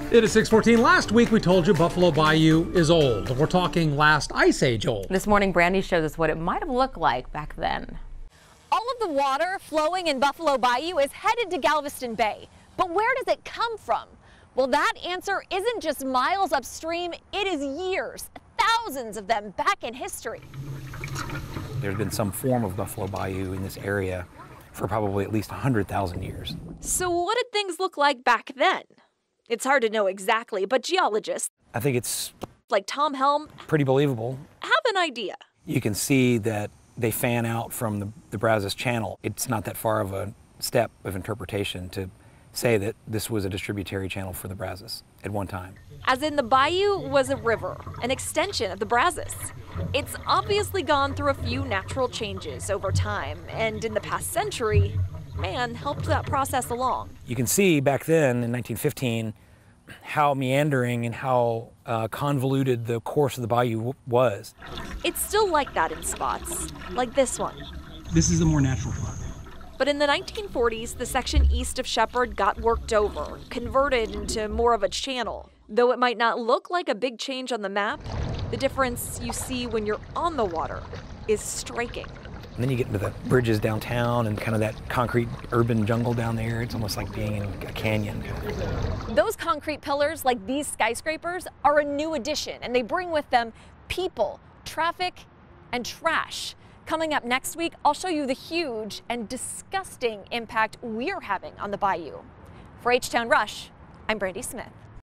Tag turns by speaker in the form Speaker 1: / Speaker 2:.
Speaker 1: It is 6:14. Last week we told you Buffalo Bayou is old. We're talking last ice age old.
Speaker 2: This morning, Brandy shows us what it might have looked like back then.
Speaker 3: All of the water flowing in Buffalo Bayou is headed to Galveston Bay. But where does it come from? Well, that answer isn't just miles upstream, it is years, thousands of them back in history.
Speaker 4: There's been some form of Buffalo Bayou in this area for probably at least 100,000 years.
Speaker 3: So what did things look like back then? It's hard to know exactly, but geologists,
Speaker 4: I think it's
Speaker 3: like Tom Helm,
Speaker 4: pretty believable.
Speaker 3: have an idea.
Speaker 4: You can see that they fan out from the Brazos channel. It's not that far of a step of interpretation to say that this was a distributary channel for the Brazos at one time.
Speaker 3: As in, the bayou was a river, an extension of the Brazos. It's obviously gone through a few natural changes over time, and in the past century, man helped that process along.
Speaker 4: You can see back then in 1915 how meandering and how convoluted the course of the bayou was.
Speaker 3: It's still like that in spots, like this one.
Speaker 5: This is the more natural part.
Speaker 3: But in the 1940s, the section east of Shepherd got worked over, converted into more of a channel. Though it might not look like a big change on the map, the difference you see when you're on the water is striking.
Speaker 4: And then you get into the bridges downtown and kind of that concrete urban jungle down there. It's almost like being in a canyon.
Speaker 3: Those concrete pillars, like these skyscrapers, are a new addition, and they bring with them people, traffic, and trash. Coming up next week, I'll show you the huge and disgusting impact we're having on the bayou. For H-Town Rush, I'm Brandy Smith.